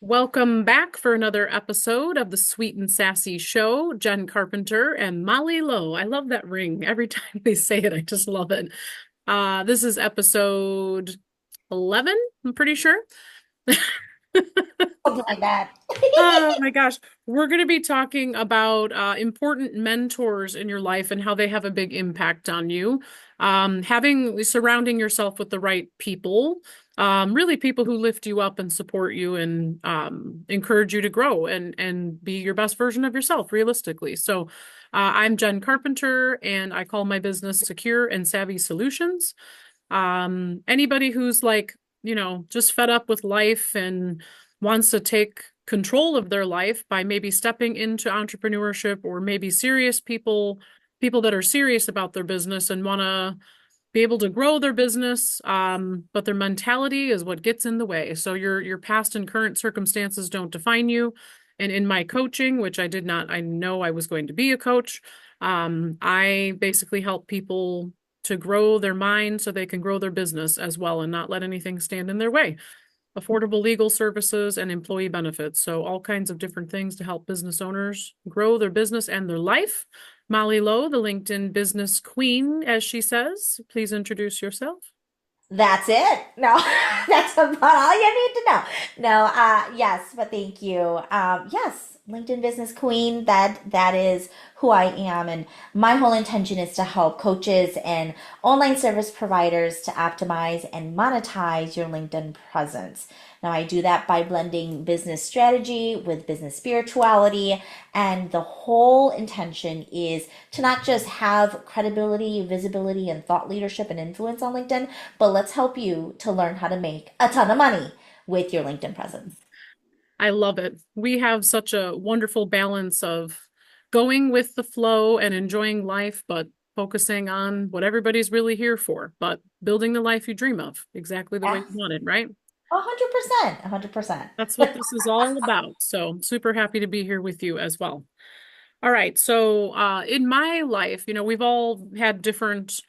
Welcome back for another episode of the Sweet and Sassy Show. Jen Carpenter and Molly Lowe. I love that ring. Every time they say it, I just love it. This is episode 11, I'm pretty sure. Something like that. Oh my gosh. We're going to be talking about important mentors in your life and how they have a big impact on you. Surrounding yourself with the right people, really people who lift you up and support you and encourage you to grow and be your best version of yourself realistically. So, I'm Jen Carpenter and I call my business Secure and Savvy Solutions. Anybody who's like, just fed up with life and wants to take control of their life by maybe stepping into entrepreneurship or maybe people that are serious about their business and want to be able to grow their business, but their mentality is what gets in the way. So your past and current circumstances don't define you. And in my coaching, which I know I was going to be a coach. I basically help people to grow their mind so they can grow their business as well and not let anything stand in their way. Affordable legal services and employee benefits. So all kinds of different things to help business owners grow their business and their life. Molly Lowe, the LinkedIn business queen, as she says. Please introduce yourself. That's it. No, that's about all you need to know. No, yes, but thank you. Yes, LinkedIn Business Queen. That is who I am, and my whole intention is to help coaches and online service providers to optimize and monetize your LinkedIn presence. Now, I do that by blending business strategy with business spirituality, and the whole intention is to not just have credibility, visibility, and thought leadership and influence on LinkedIn, but let's help you to learn how to make a ton of money with your LinkedIn presence. I love it. We have such a wonderful balance of going with the flow and enjoying life, but focusing on what everybody's really here for, but building the life you dream of, exactly the way you Yes, want it, right? 100%, 100%. That's what this is all about. So super happy to be here with you as well. All right. So, in my life, we've all had different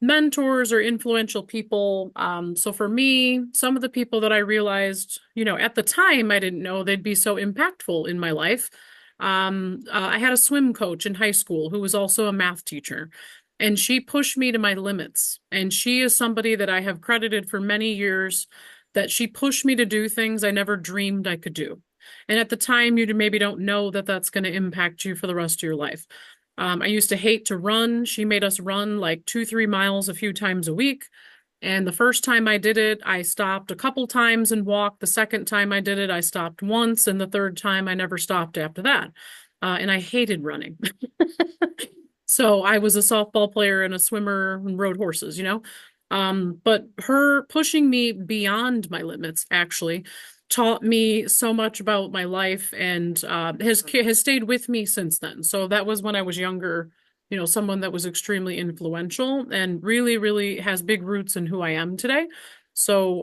mentors or influential people. So for me, some of the people that I realized, at the time, I didn't know they'd be so impactful in my life. I had a swim coach in high school who was also a math teacher, and she pushed me to my limits. And she is somebody that I have credited for many years that she pushed me to do things I never dreamed I could do. And at the time, you maybe don't know that that's going to impact you for the rest of your life. I used to hate to run. She made us run like 2, 3 miles a few times a week. And the first time I did it, I stopped a couple times and walked. The second time I did it, I stopped once. And the third time, I never stopped after that. And I hated running. So I was a softball player and a swimmer and rode horses, But her pushing me beyond my limits actually taught me so much about my life and has stayed with me since then. So that was when I was younger, someone that was extremely influential and really, really has big roots in who I am today. So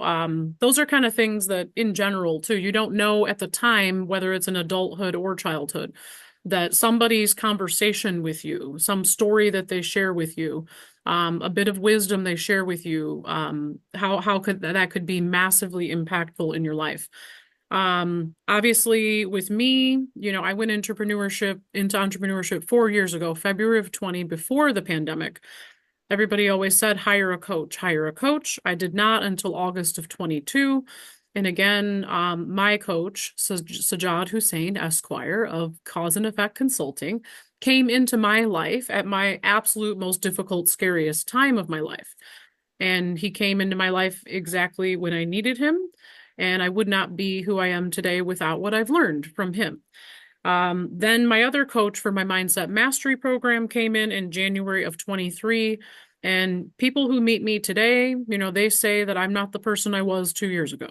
those are kind of things that in general too, you don't know at the time whether it's in adulthood or childhood that somebody's conversation with you, some story that they share with you, a bit of wisdom they share with you, how could that could be massively impactful in your life. Obviously with me, I went into entrepreneurship 4 years ago, February of 20, before the pandemic. Everybody always said, hire a coach, hire a coach. I did not until August of 22. And again, my coach, Sajad Hussein, Esquire of Cause and Effect Consulting, came into my life at my absolute most difficult, scariest time of my life. And he came into my life exactly when I needed him. And I would not be who I am today without what I've learned from him. Then my other coach for my Mindset Mastery program came in January of 23. And people who meet me today, they say that I'm not the person I was 2 years ago.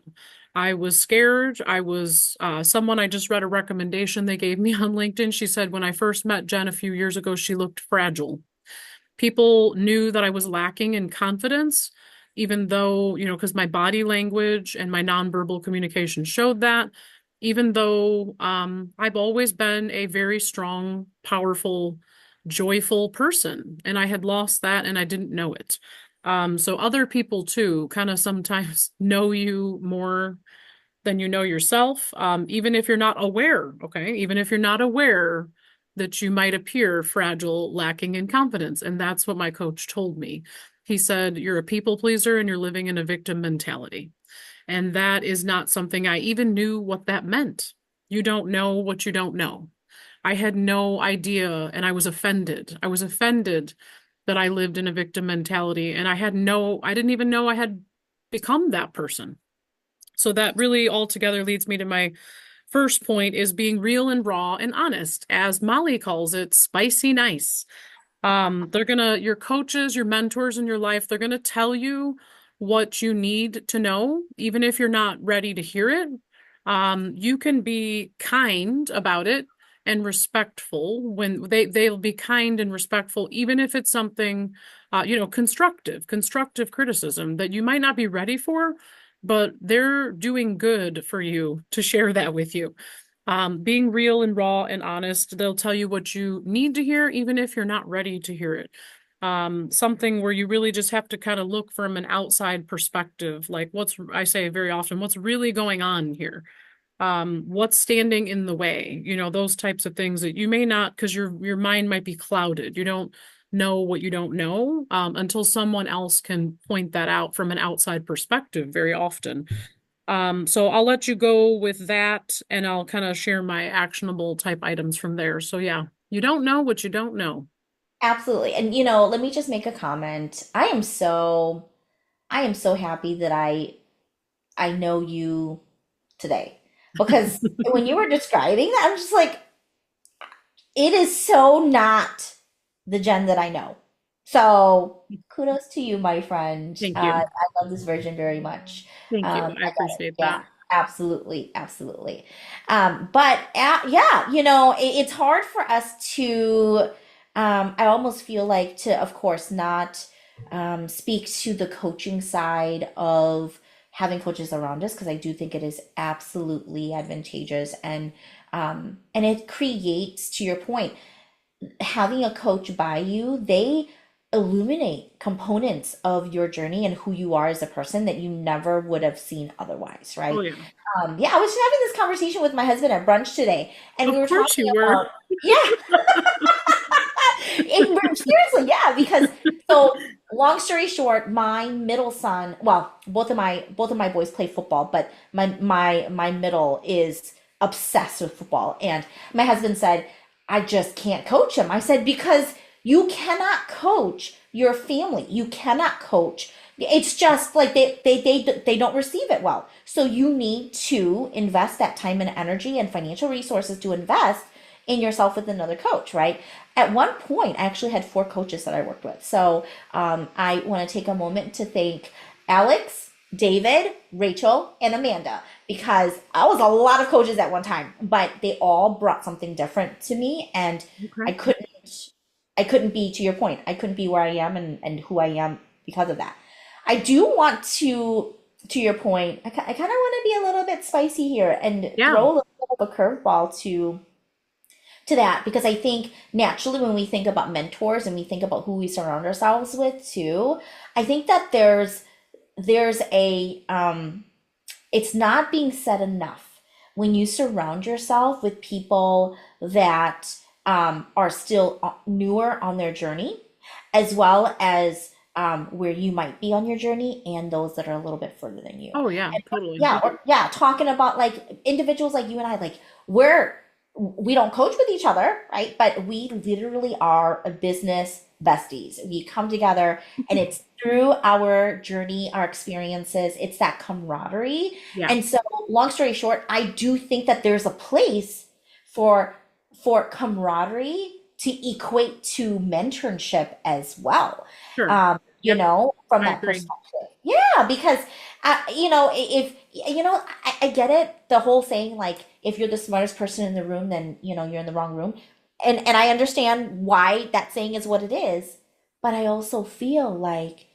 I was scared. I was someone I just read a recommendation they gave me on LinkedIn. She said when I first met Jen a few years ago, she looked fragile. People knew that I was lacking in confidence, even though, because my body language and my nonverbal communication showed that, even though I've always been a very strong, powerful, joyful person, and I had lost that and I didn't know it. So other people too kind of sometimes know you more than you know yourself, even if you're not aware, okay? Even if you're not aware that you might appear fragile, lacking in confidence. And that's what my coach told me. He said, you're a people pleaser and you're living in a victim mentality. And that is not something I even knew what that meant. You don't know what you don't know. I had no idea and I was offended. I was offended that I lived in a victim mentality and I didn't even know I had become that person. So that really altogether leads me to my first point is being real and raw and honest, as Molly calls it, spicy nice. Your coaches, your mentors in your life, they're gonna tell you what you need to know, even if you're not ready to hear it. You can be kind about it and respectful when they'll be kind and respectful, even if it's something, constructive criticism that you might not be ready for, but they're doing good for you to share that with you. Being real and raw and honest, they'll tell you what you need to hear, even if you're not ready to hear it. Something where you really just have to kind of look from an outside perspective, like I say very often, what's really going on here? What's standing in the way? Those types of things that you may not, because your mind might be clouded. You don't know what you don't know, until someone else can point that out from an outside perspective very often. So I'll let you go with that and I'll kind of share my actionable type items from there. So yeah, you don't know what you don't know. Absolutely. And let me just make a comment. I am so happy that I know you today. Because when you were describing that, I'm just like, it is so not the Jen that I know. So kudos to you, my friend. Thank you. I love this version very much. Thank you. I I get it. appreciate Yeah, that. absolutely, absolutely. But yeah, it's hard for us to. I almost feel like to, of course, not speak to the coaching side of having coaches around us because I do think it is absolutely advantageous and it creates, to your point, having a coach by you, they illuminate components of your journey and who you are as a person that you never would have seen otherwise, Oh right? yeah. Yeah, I was having this conversation with my husband at brunch today, and we Of were course talking you were. about, yeah, seriously, yeah, because so long story short, my middle son, well, both of my boys play football, but my middle is obsessed with football. And my husband said, I just can't coach him. I said, because you cannot coach your family. You cannot coach. It's just like they don't receive it well. So you need to invest that time and energy and financial resources to invest in yourself with another coach, right? At one point, I actually had four coaches that I worked with. So I want to take a moment to thank Alex, David, Rachel, and Amanda because I was a lot of coaches at one time, but they all brought something different to me, and I Okay. couldn't, I couldn't be, to your point, I couldn't be where I am and who I am because of that. I do want to your point, I kind of want to be a little bit spicy here and Yeah. throw a little bit of a curveball to that because I think naturally when we think about mentors and we think about who we surround ourselves with too, I think that there's a it's not being said enough when you surround yourself with people that are still newer on their journey, as well as where you might be on your journey, and those that are a little bit further than you. Oh yeah, And totally. yeah, or yeah, talking about like individuals like you and I, like we don't coach with each other, right? But we literally are a business besties. We come together and it's through our journey, our experiences, it's that camaraderie. Yeah, And so, long story short, I do think that there's a place for camaraderie to equate to mentorship as well. sure. Yep, From I that agree. perspective. Yeah, because if I get it, the whole saying like if you're the smartest person in the room, then you're in the wrong room. And I understand why that saying is what it is, but I also feel like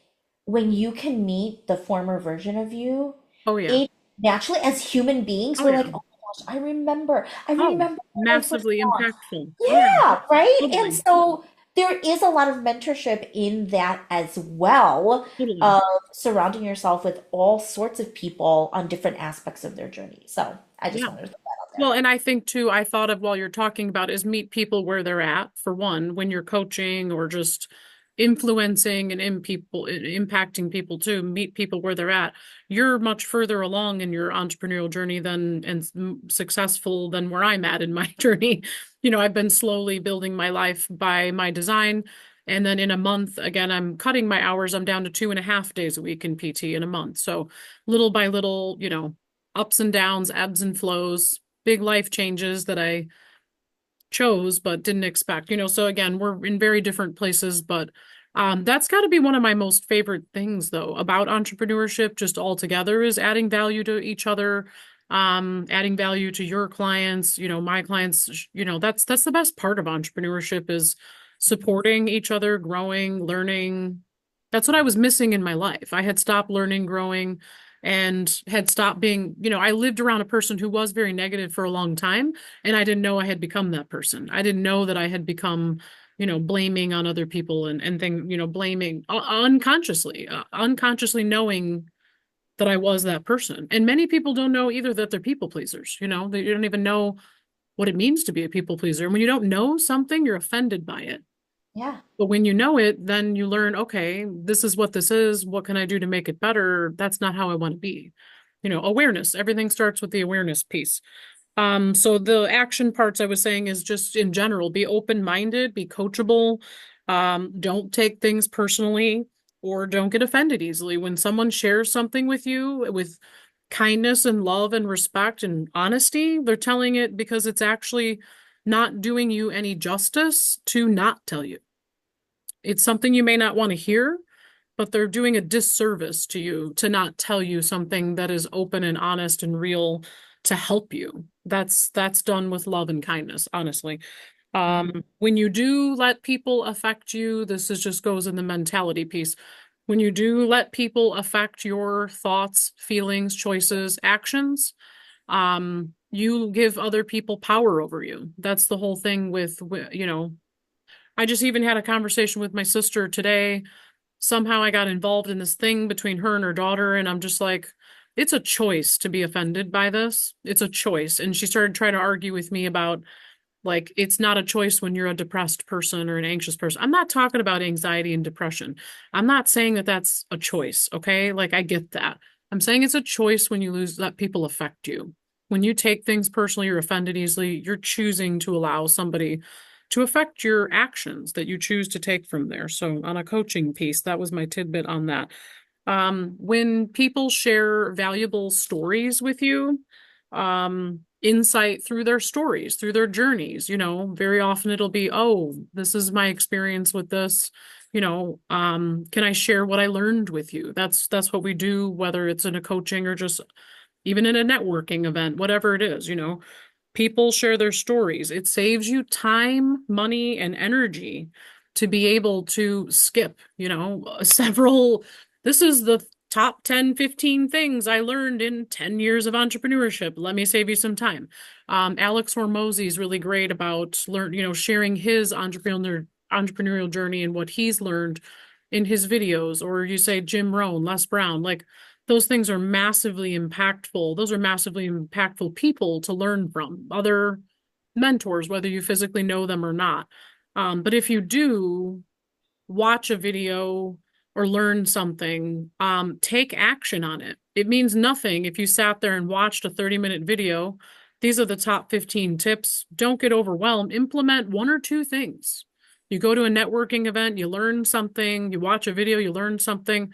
when you can meet the former version of you, Oh yeah. it naturally, as human beings, Oh we're yeah. like, oh my gosh, I remember Oh, when I first massively saw. impactful. Oh yeah, Yeah, right. And totally. so there is a lot of mentorship in that as well, Totally. of surrounding yourself with all sorts of people on different aspects of their journey. So I just Yeah. wanted to put that out Well, there. and I think too, I thought of while you're talking about is meet people where they're at, for one, when you're coaching or just influencing and impacting people too, meet people where they're at. You're much further along in your entrepreneurial journey than and successful than where I'm at in my journey. I've been slowly building my life by my design. And then in a month, again, I'm cutting my hours. I'm down to 2.5 days a week in PT in a month. So little by little, ups and downs, ebbs and flows, big life changes that I chose but didn't expect. So again, we're in very different places, but that's got to be one of my most favorite things though about entrepreneurship just altogether is adding value to each other, adding value to your clients, my clients, that's the best part of entrepreneurship is supporting each other, growing, learning. That's what I was missing in my life. I had stopped learning, growing, and had stopped being, I lived around a person who was very negative for a long time. And I didn't know I had become that person. I didn't know that I had become, blaming on other people and thing, blaming unconsciously knowing that I was that person. And many people don't know either that they're people pleasers. They don't even know what it means to be a people pleaser. And when you don't know something, you're offended by it. Yeah. But when you know it, then you learn, okay, this is what this is. What can I do to make it better? That's not how I want to be. Awareness. Everything starts with the awareness piece. So the action parts I was saying is just in general, be open-minded, be coachable, don't take things personally or don't get offended easily. When someone shares something with you with kindness and love and respect and honesty, they're telling it because it's actually not doing you any justice to not tell you. It's something you may not want to hear, but they're doing a disservice to you to not tell you something that is open and honest and real to help you. That's done with love and kindness, honestly. When you do let people affect you, this is just goes in the mentality piece. When you do let people affect your thoughts, feelings, choices, actions, you give other people power over you. That's the whole thing with. I just even had a conversation with my sister today. Somehow I got involved in this thing between her and her daughter, and I'm just like, it's a choice to be offended by this. It's a choice. And she started trying to argue with me about like it's not a choice when you're a depressed person or an anxious person. I'm not talking about anxiety and depression. I'm not saying that that's a choice, okay? Like I get that. I'm saying it's a choice when you let people affect you. When you take things personally, you're offended easily, you're choosing to allow somebody to affect your actions that you choose to take from there. So on a coaching piece, that was my tidbit on that. When people share valuable stories with you, insight through their stories, through their journeys, very often it'll be, oh, this is my experience with this. Can I share what I learned with you? That's what we do, whether it's in a coaching or just even in a networking event, whatever it is, people share their stories. It saves you time, money, and energy to be able to skip, several. This is the top 10, 15 things I learned in 10 years of entrepreneurship. Let me save you some time. Alex Hormozy is really great about sharing his entrepreneurial journey and what he's learned in his videos. Or you say Jim Rohn, Les Brown, like those things are massively impactful. Those are massively impactful people to learn from, other mentors, whether you physically know them or not. But if you do watch a video or learn something, take action on it. It means nothing if you sat there and watched a 30-minute video. These are the top 15 tips. Don't get overwhelmed. Implement one or two things. You go to a networking event, you learn something, you watch a video, you learn something.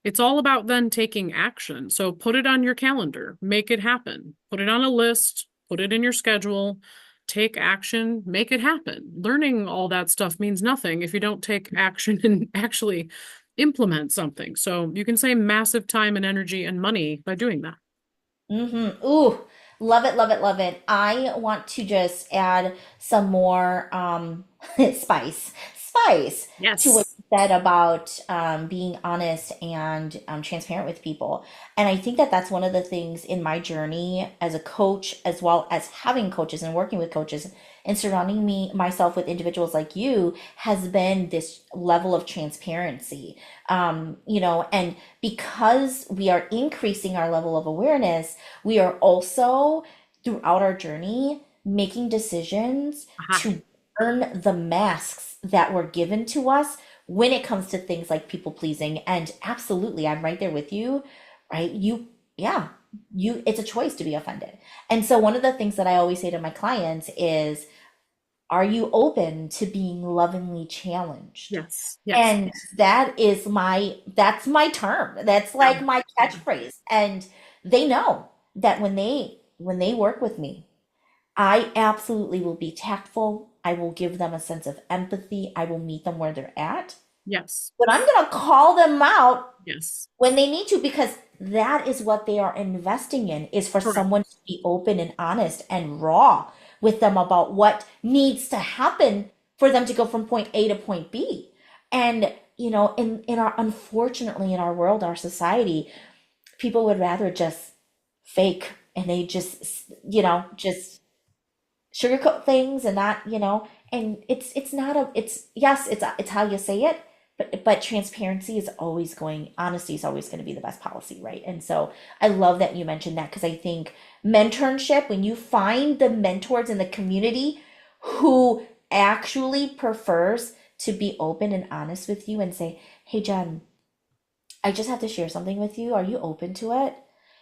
It's all about then taking action. So put it on your calendar, make it happen. Put it on a list, put it in your schedule, take action, make it happen. Learning all that stuff means nothing if you don't take action and actually implement something. So you can save massive time and energy and money by doing that. Ooh, love it, love it, love it. I want to just add some more spice to what Yes. said about being honest and transparent with people. And I think that that's one of the things in my journey as a coach, as well as having coaches and working with coaches and surrounding myself with individuals like you, has been this level of transparency. And because we are increasing our level of awareness, we are also throughout our journey making decisions Aha. to burn the masks that were given to us when it comes to things like people pleasing. And absolutely, I'm right there with you, right? Yeah, it's a choice to be offended. And so, one of the things that I always say to my clients is, are you open to being lovingly challenged? Yes. Yes. And that's my term. That's Yeah. like my Yeah. catchphrase. And they know that when they work with me, I absolutely will be tactful. I will give them a sense of empathy. I will meet them where they're at. Yes. But I'm going to call them out Yes. when they need to, because that is what they are investing in, is for Correct. someone to be open and honest and raw with them about what needs to happen for them to go from point A to point B. And in our, unfortunately, in our world, our society, people would rather just fake, and they just sugarcoat things, and not, and it's not a it's yes, it's how you say it, but transparency is always going honesty is always going to be the best policy, right? And so I love that you mentioned that, because I think mentorship, when you find the mentors in the community who actually prefers to be open and honest with you and say, hey Jen, I just have to share something with you. Are you open to it?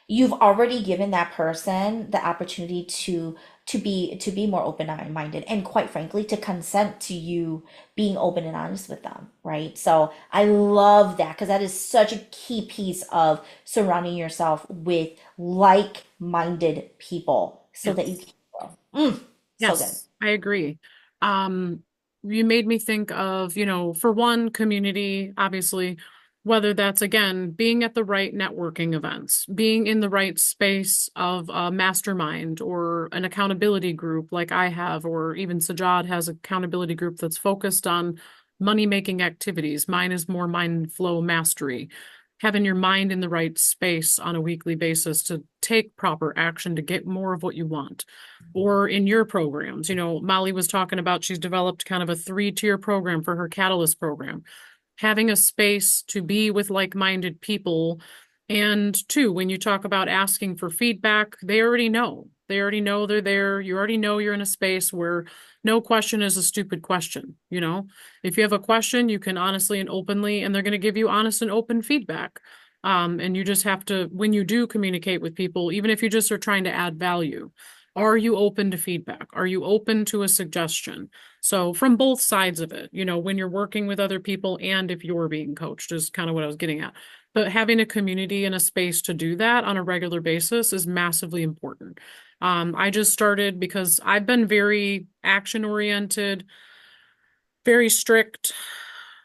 You've already given that person the opportunity to be more open-minded, and quite frankly, to consent to you being open and honest with them, right? So I love that, because that is such a key piece of surrounding yourself with like-minded people so that you Yes. can grow. So good. Yes, I agree. Um, you made me think of, for one, community, obviously, whether that's again being at the right networking events, being in the right space of a mastermind or an accountability group like I have, or even Sajad has an accountability group that's focused on money making activities. Mine is more mind flow mastery. Having your mind in the right space on a weekly basis to take proper action to get more of what you want, or in your programs. Molly was talking about she's developed kind of a three-tier program for her Catalyst program. Having a space to be with like-minded people. And two, when you talk about asking for feedback, they already know. They already know they're there. You already know you're in a space where no question is a stupid question. If you have a question, you can honestly and openly, and they're going to give you honest and open feedback. And you just have to, when you do communicate with people, even if you just are trying to add value, are you open to feedback? Are you open to a suggestion? So from both sides of it, when you're working with other people and if you're being coached is kind of what I was getting at. But having a community and a space to do that on a regular basis is massively important. I just started because I've been very action oriented, very strict,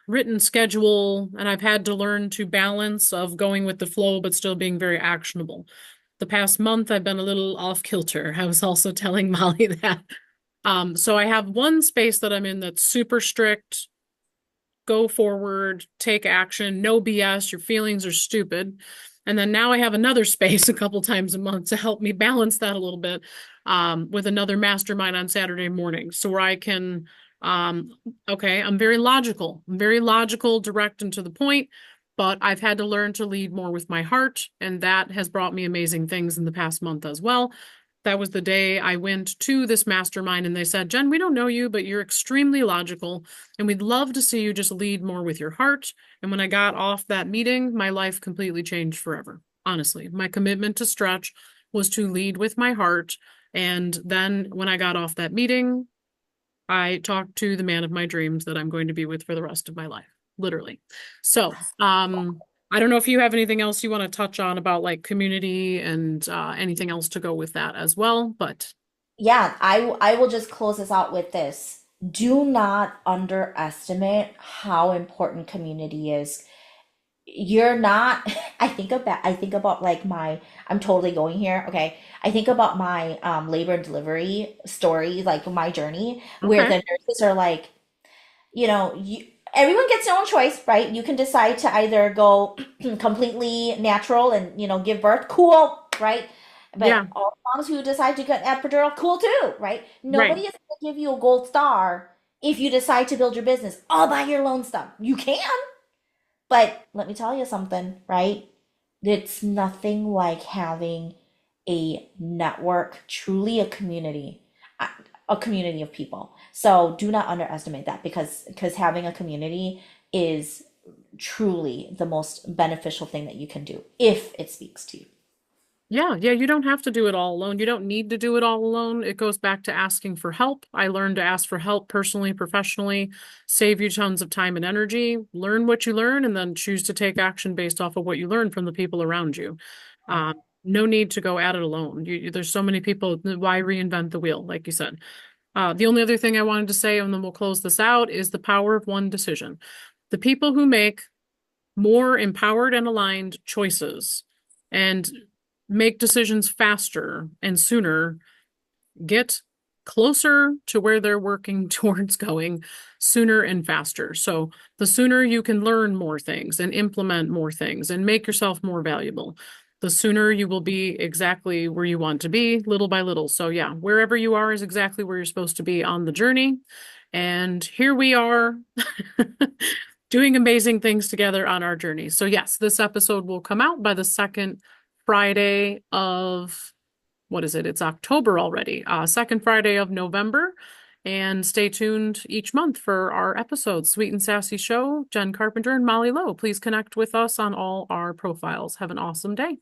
written schedule, and I've had to learn to balance of going with the flow but still being very actionable. The past month, I've been a little off kilter. I was also telling Molly that. So I have one space that I'm in that's super strict, go forward, take action, no BS, your feelings are stupid. And then now I have another space a couple times a month to help me balance that a little bit, with another mastermind on Saturday mornings. So where I can, um, okay, I'm very logical, direct and to the point, but I've had to learn to lead more with my heart. And that has brought me amazing things in the past month as well. That was the day I went to this mastermind and they said, Jen, we don't know you, but you're extremely logical and we'd love to see you just lead more with your heart. And when I got off that meeting, my life completely changed forever. Honestly, my commitment to stretch was to lead with my heart. And then when I got off that meeting, I talked to the man of my dreams that I'm going to be with for the rest of my life, literally. So, I don't know if you have anything else you want to touch on about like community and anything else to go with that as well, but Yeah, I will just close this out with this. Do not underestimate how important community is. You're not I think about like my I'm totally going here. Okay. I think about my labor and delivery story, like my journey, where okay. the nurses are like, you know, you Everyone gets their own choice, right? You can decide to either go completely natural and, give birth, cool, right? But Yeah, all moms who decide to get epidural, cool too, right? right. Nobody is going to give you a gold star if you decide to build your business all by your lone stuff. You can, but let me tell you something, right? It's nothing like having a network, truly a community of people. So do not underestimate that, because having a community is truly the most beneficial thing that you can do if it speaks to you. Yeah, yeah, you don't have to do it all alone. You don't need to do it all alone. It goes back to asking for help. I learned to ask for help personally, professionally, save you tons of time and energy. Learn what you learn and then choose to take action based off of what you learn from the people around you. Uh, no need to go at it alone. There's so many people. Why reinvent the wheel, like you said? The only other thing I wanted to say, and then we'll close this out, is the power of one decision. The people who make more empowered and aligned choices and make decisions faster and sooner, get closer to where they're working towards going sooner and faster. So the sooner you can learn more things and implement more things and make yourself more valuable, the sooner you will be exactly where you want to be, little by little. So yeah, wherever you are is exactly where you're supposed to be on the journey. And here we are doing amazing things together on our journey. So yes, this episode will come out by the second Friday of, what is it? It's October already. Second Friday of November. And stay tuned each month for our episodes. Sweet and Sassy Show, Jen Carpenter and Molly Lowe. Please connect with us on all our profiles. Have an awesome day.